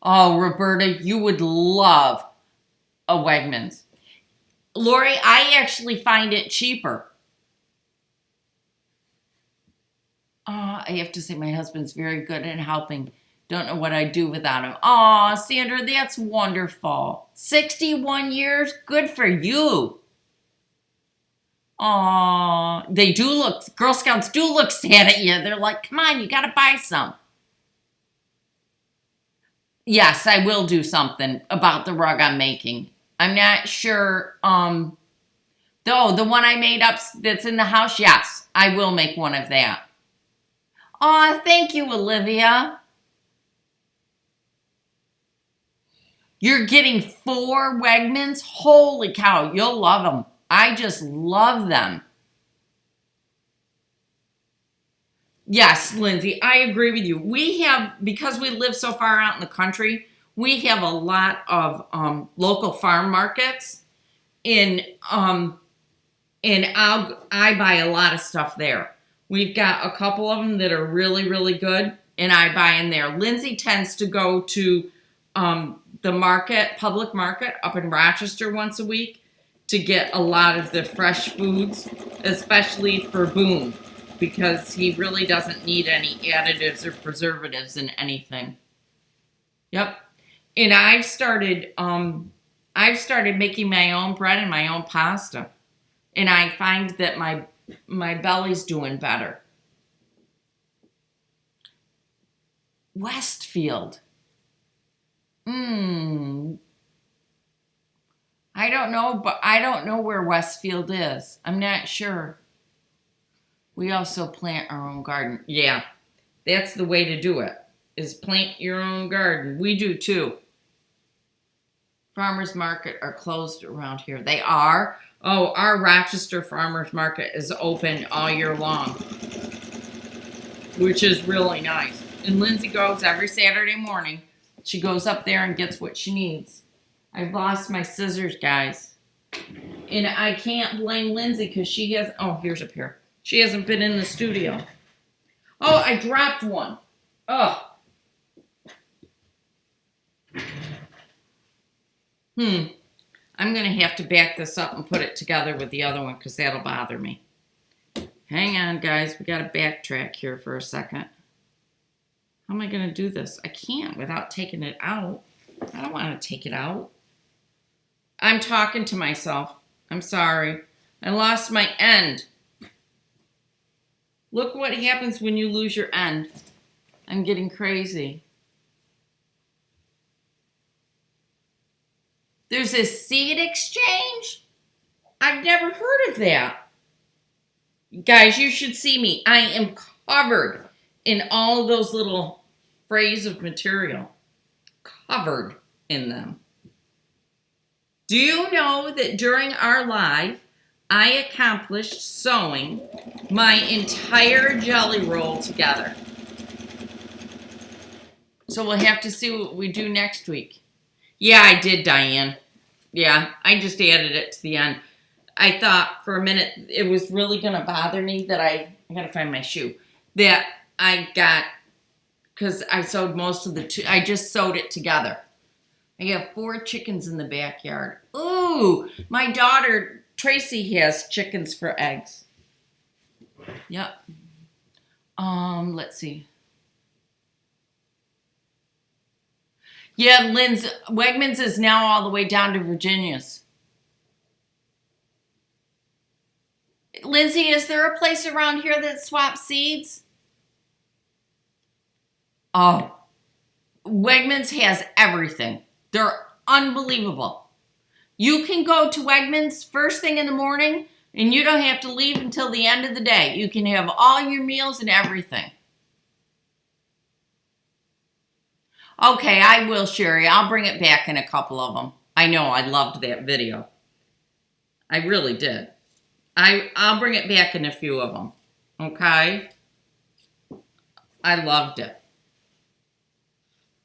Oh, Roberta, you would love a Wegmans. Lori, I actually find it cheaper. Oh, I have to say my husband's very good at helping. Don't know what I'd do without him. Oh, Sandra, that's wonderful. 61 years? Good for you. Aw, they do look, Girl Scouts do look sad at you. They're like, come on, you gotta buy some. Yes, I will do something about the rug I'm making. I'm not sure, though, the one I made up that's in the house, yes, I will make one of that. Aw, thank you, Olivia. You're getting 4 Wegmans? Holy cow, you'll love them. I just love them. Yes, Lindsay, I agree with you. We have, because we live so far out in the country, we have a lot of local farm markets and I buy a lot of stuff there. We've got a couple of them that are really, really good, and I buy in there. Lindsay tends to go to the market, public market up in Rochester once a week to get a lot of the fresh foods, especially for Boone, because he really doesn't need any additives or preservatives in anything. Yep. And I've started making my own bread and my own pasta. And I find that my belly's doing better. Westfield. I don't know, but I don't know where Westfield is. I'm not sure. We also plant our own garden. Yeah, that's the way to do it, is plant your own garden. We do too. Farmers market are closed around here. They are. Oh, our Rochester Farmers Market is open all year long, which is really nice. And Lindsay goes every Saturday morning. She goes up there and gets what she needs. I've lost my scissors, guys. And I can't blame Lindsay because she has, oh, here's a pair. She hasn't been in the studio. Oh, I dropped one. Oh. I'm going to have to back this up and put it together with the other one because that'll bother me. Hang on, guys. We got to backtrack here for a second. How am I going to do this? I can't without taking it out. I don't want to take it out. I'm talking to myself. I'm sorry. I lost my end. Look what happens when you lose your end. I'm getting crazy. There's a seed exchange? I've never heard of that. Guys, you should see me. I am covered in all of those little frays of material. Covered in them. Do you know that during our live, I accomplished sewing my entire jelly roll together? So we'll have to see what we do next week. Yeah, I did, Diane. Yeah, I just added it to the end. I thought for a minute it was really going to bother me that I got to find my shoe. That I got, because I sewed most of I just sewed it together. I have 4 chickens in the backyard. Ooh, my daughter Tracy has chickens for eggs. Yep. Let's see. Yeah, Wegmans is now all the way down to Virginia's. Lindsay, is there a place around here that swaps seeds? Oh, Wegmans has everything. They're unbelievable. You can go to Wegmans first thing in the morning, and you don't have to leave until the end of the day. You can have all your meals and everything. Okay, I will, Sherry. I'll bring it back in a couple of them. I know, I loved that video. I really did. I'll bring it back in a few of them. Okay? I loved it.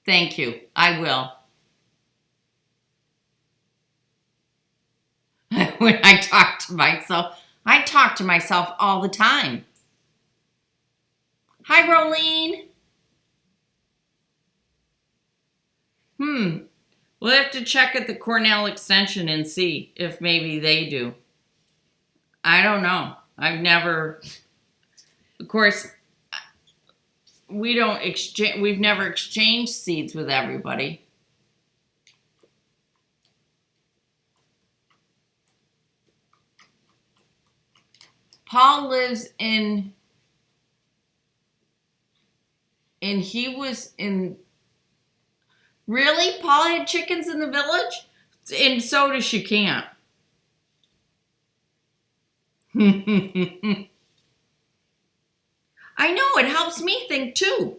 Thank you. I will. When I talk to myself all the time. Hi, Rolene. We'll have to check at the Cornell Extension and see if maybe they do. I don't know. I've never, of course, we've never exchanged seeds with everybody. Paul lives in, and he was in, really? Paul had chickens in the village? In Sodus you can't. I know, it helps me think too.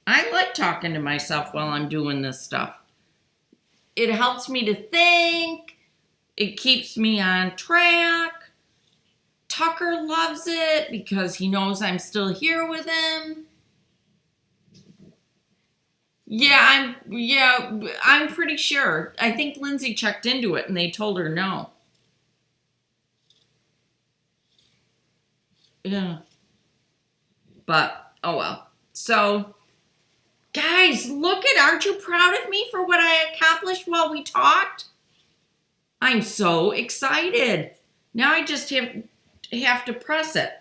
I like talking to myself while I'm doing this stuff. It helps me to think. It keeps me on track. Tucker loves it because he knows I'm still here with him. Yeah, I'm pretty sure. I think Lindsay checked into it and they told her no. Yeah. But, oh well. So, guys, aren't you proud of me for what I accomplished while we talked? I'm so excited. Now I just have to press it.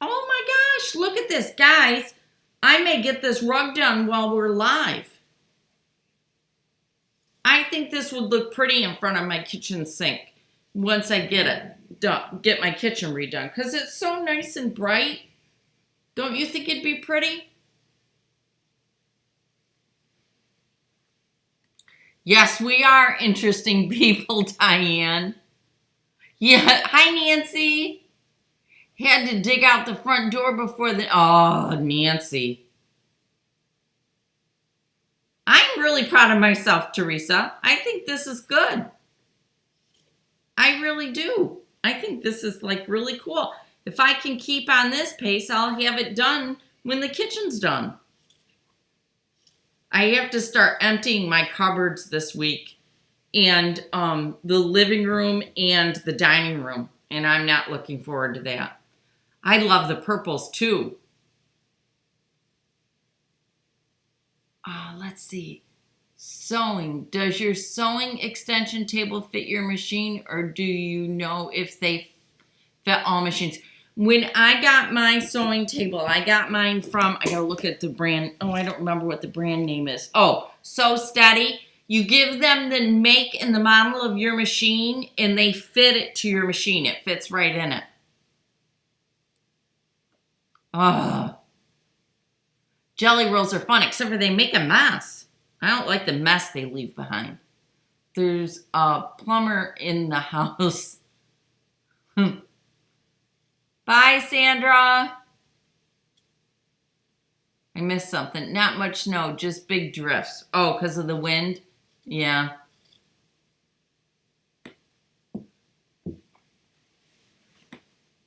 Oh my gosh, look at this, guys. I may get this rug done while we're live. I think this would look pretty in front of my kitchen sink once I get it done, get my kitchen redone, because it's so nice and bright. Don't you think it'd be pretty? Yes, we are interesting people, Diane. Yeah, hi, Nancy. Had to dig out the front door before oh, Nancy. I'm really proud of myself, Teresa. I think this is good. I really do. I think this is like really cool. If I can keep on this pace, I'll have it done when the kitchen's done. I have to start emptying my cupboards this week, and the living room and the dining room, and I'm not looking forward to that. I love the purples too. Let's see. Sewing. Does your sewing extension table fit your machine, or do you know if they fit all machines? When I got my sewing table, I got mine from, I gotta look at the brand. Oh, I don't remember what the brand name is. Oh, So Steady. You give them the make and the model of your machine, and they fit it to your machine. It fits right in it. Jelly rolls are fun, except for they make a mess. I don't like the mess they leave behind. There's a plumber in the house. Bye, Sandra. I missed something. Not much snow, just big drifts. Oh, because of the wind? Yeah.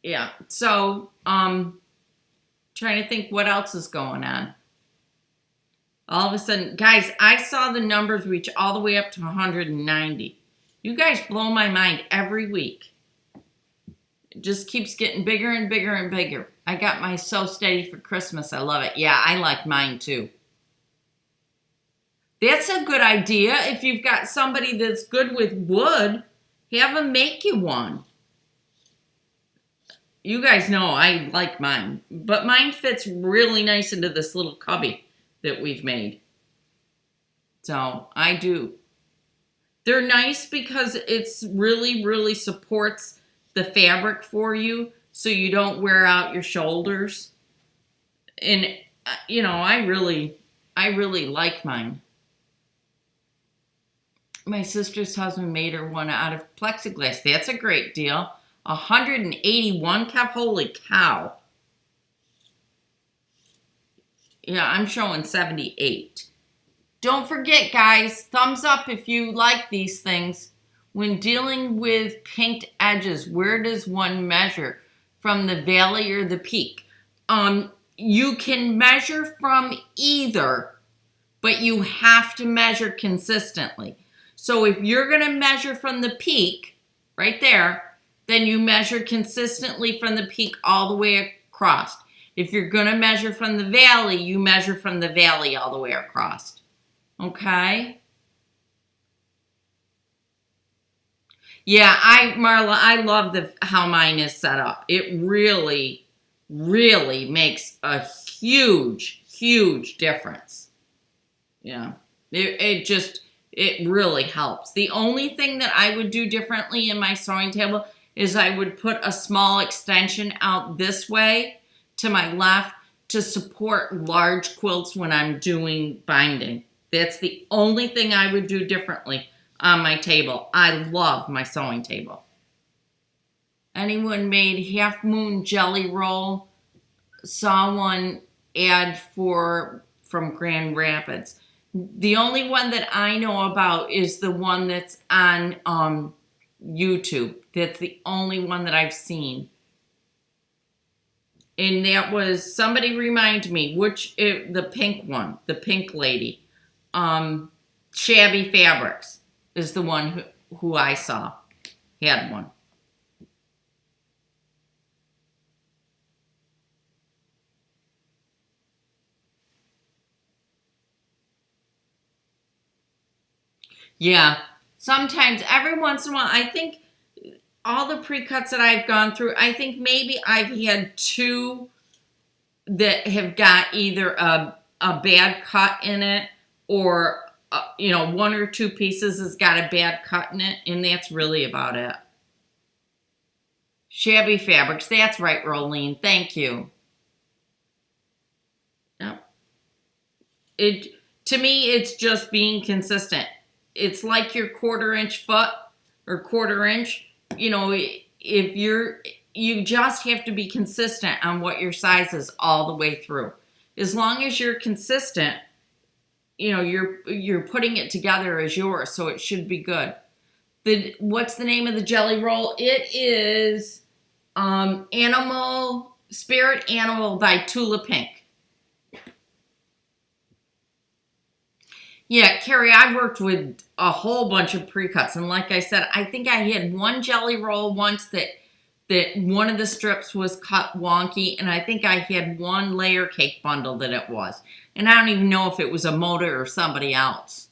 Yeah. So, trying to think what else is going on. All of a sudden, guys, I saw the numbers reach all the way up to 190. You guys blow my mind every week. It just keeps getting bigger and bigger and bigger. I got my So Steady for Christmas. I love it. Yeah, I like mine too. That's a good idea. If you've got somebody that's good with wood, have them make you one. You guys know I like mine, but mine fits really nice into this little cubby that we've made. So I do. They're nice because it's really, really supports the fabric for you so you don't wear out your shoulders. And, you know, I really like mine. My sister's husband made her one out of plexiglass. That's a great deal. 181 cap. Holy cow. Yeah, I'm showing 78. Don't forget, guys, thumbs up if you like these things. When dealing with pinked edges, where does one measure? From the valley or the peak? You can measure from either, but you have to measure consistently. So if you're going to measure from the peak, right there, then you measure consistently from the peak all the way across. If you're going to measure from the valley, you measure from the valley all the way across. Okay? Yeah, Marla, I love how mine is set up. It really, really makes a huge, huge difference. Yeah. It really helps. The only thing that I would do differently in my sewing table is I would put a small extension out this way to my left to support large quilts when I'm doing binding. That's the only thing I would do differently on my table. I love my sewing table. Anyone made Half Moon Jelly Roll? Saw one ad from Grand Rapids. The only one that I know about is the one that's on YouTube. That's the only one that I've seen. And that was, somebody remind me, the pink one, the pink lady. Shabby Fabrics is the one who I saw had one. Yeah, sometimes, every once in a while, I think all the pre-cuts that I've gone through, I think maybe I've had two that have got either a bad cut in it or, one or two pieces has got a bad cut in it, and that's really about it. Shabby Fabrics, that's right, Rolene, thank you. Yep. To me, it's just being consistent. It's like your 1/4 inch foot or 1/4 inch. If you just have to be consistent on what your size is all the way through. As long as you're consistent, you're putting it together as yours, so it should be good. What's the name of the jelly roll? It is Spirit Animal by Tula Pink. Yeah, Carrie, I worked with a whole bunch of pre-cuts, and like I said, I think I had one jelly roll once that one of the strips was cut wonky, and I think I had one layer cake bundle that it was. And I don't even know if it was a Moda or somebody else.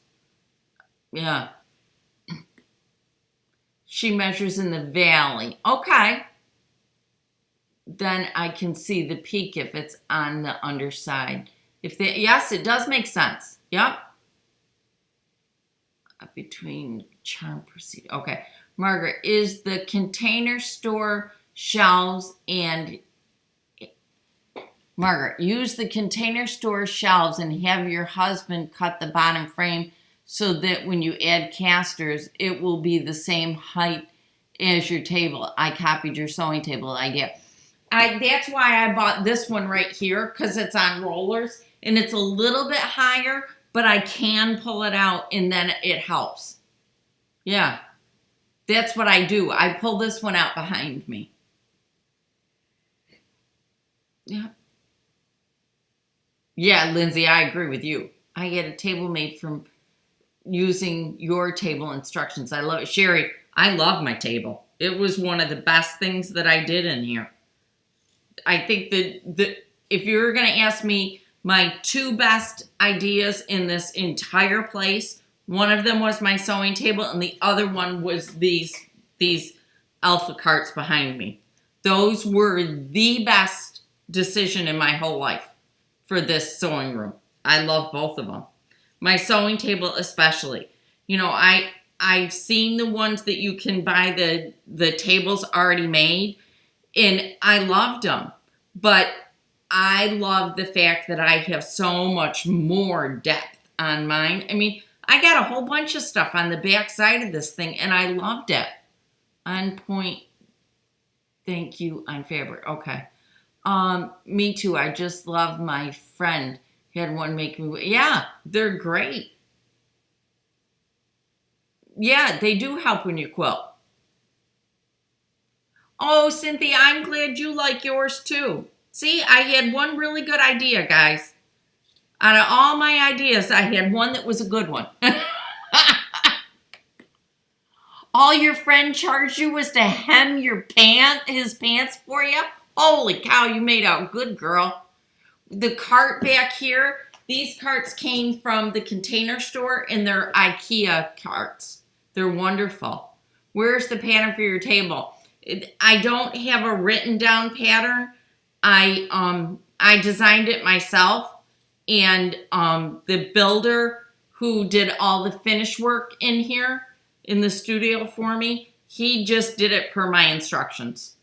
Yeah. She measures in the valley. Okay. Then I can see the peak if it's on the underside. Yes, it does make sense. Yep. Between charm proceed. Okay. Margaret, is the Container Store shelves and Margaret, use the Container Store shelves and have your husband cut the bottom frame so that when you add casters, it will be the same height as your table. I copied your sewing table idea. That's why I bought this one right here, because it's on rollers and it's a little bit higher, but I can pull it out and then it helps. Yeah, that's what I do. I pull this one out behind me. Yeah. Yeah, Lindsay, I agree with you. I get a table made from using your table instructions. I love it. Sherry, I love my table. It was one of the best things that I did in here. I think that if you were going to ask me my two best ideas in this entire place, one of them was my sewing table and the other one was these alpha carts behind me. Those were the best decision in my whole life for this sewing room. I love both of them. My sewing table especially. I've seen the ones that you can buy the tables already made, and I loved them. But I love the fact that I have so much more depth on mine. I mean, I got a whole bunch of stuff on the back side of this thing, and I loved it. On point. Thank you on fabric. Okay. Me too. I just love my friend had one make me. Yeah, they're great. Yeah, they do help when you quilt. Oh, Cynthia, I'm glad you like yours too. See, I had one really good idea, guys. Out of all my ideas, I had one that was a good one. All your friend charged you was to hem his pants for you? Holy cow, you made out good, girl. The cart back here, these carts came from the Container Store, and they're IKEA carts. They're wonderful. Where's the pattern for your table? I don't have a written down pattern. I designed it myself, and the builder who did all the finish work in here in the studio for me, He just did it per my instructions.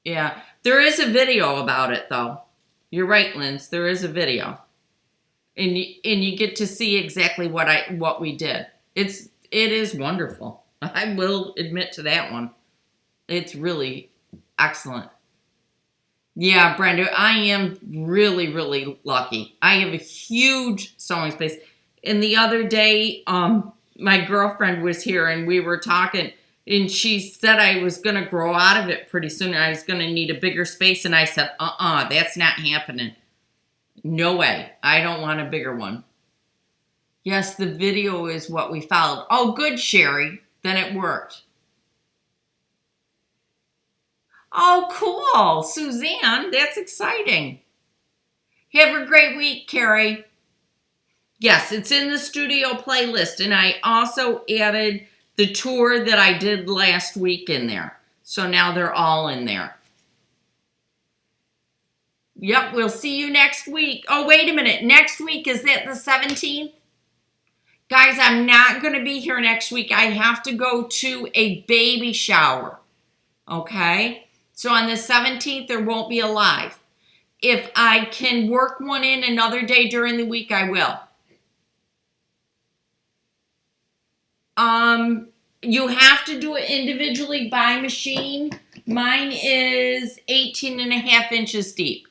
Yeah. There is a video about it, though. You're right, Linz. There is a video. And you get to see exactly what we did. It is wonderful. I will admit to that one. It's really excellent. Yeah, Brenda, I am really, really lucky. I have a huge sewing space. And the other day, my girlfriend was here and we were talking, and she said I was going to grow out of it pretty soon. I was going to need a bigger space. And I said, that's not happening. No way. I don't want a bigger one. Yes, the video is what we followed. Oh, good, Sherry. Then it worked. Oh, cool. Suzanne, that's exciting. Have a great week, Carrie. Yes, it's in the studio playlist. And I also added the tour that I did last week in there. So now they're all in there. Yep, we'll see you next week. Oh, wait a minute. Next week, is that the 17th? Guys, I'm not going to be here next week. I have to go to a baby shower. Okay? So on the 17th, there won't be a live. If I can work one in another day during the week, I will. You have to do it individually by machine. Mine is 18.5 inches deep.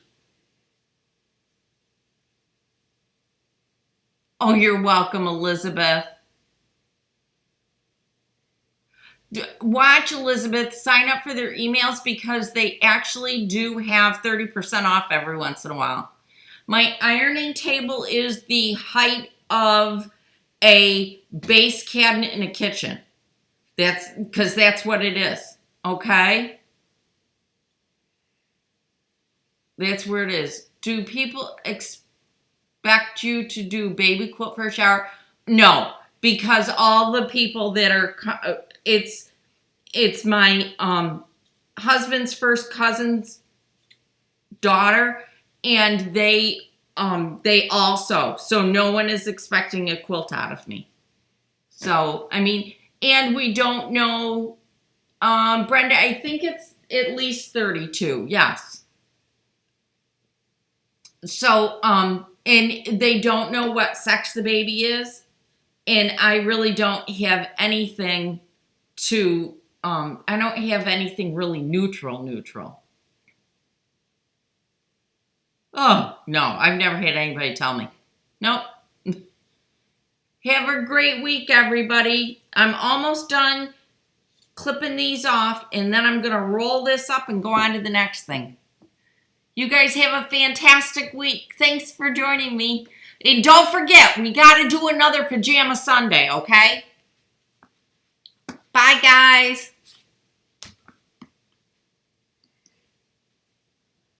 Oh, you're welcome, Elizabeth. Watch Elizabeth sign up for their emails because they actually do have 30% off every once in a while. My ironing table is the height of a base cabinet in a kitchen. That's because that's what it is. Okay? That's where it is. Do people expect you to do baby quilt for a shower? No, because all the people that are, it's my husband's first cousin's daughter, and they also, so no one is expecting a quilt out of me. So, I mean, and we don't know, Brenda, I think it's at least 32, yes. So, and they don't know what sex the baby is, and I really don't have anything to, I don't have anything really neutral. Oh, no, I've never had anybody tell me. Nope. Have a great week, everybody. I'm almost done clipping these off, and then I'm going to roll this up and go on to the next thing. You guys have a fantastic week. Thanks for joining me. And don't forget, we got to do another Pajama Sunday, okay? Bye, guys.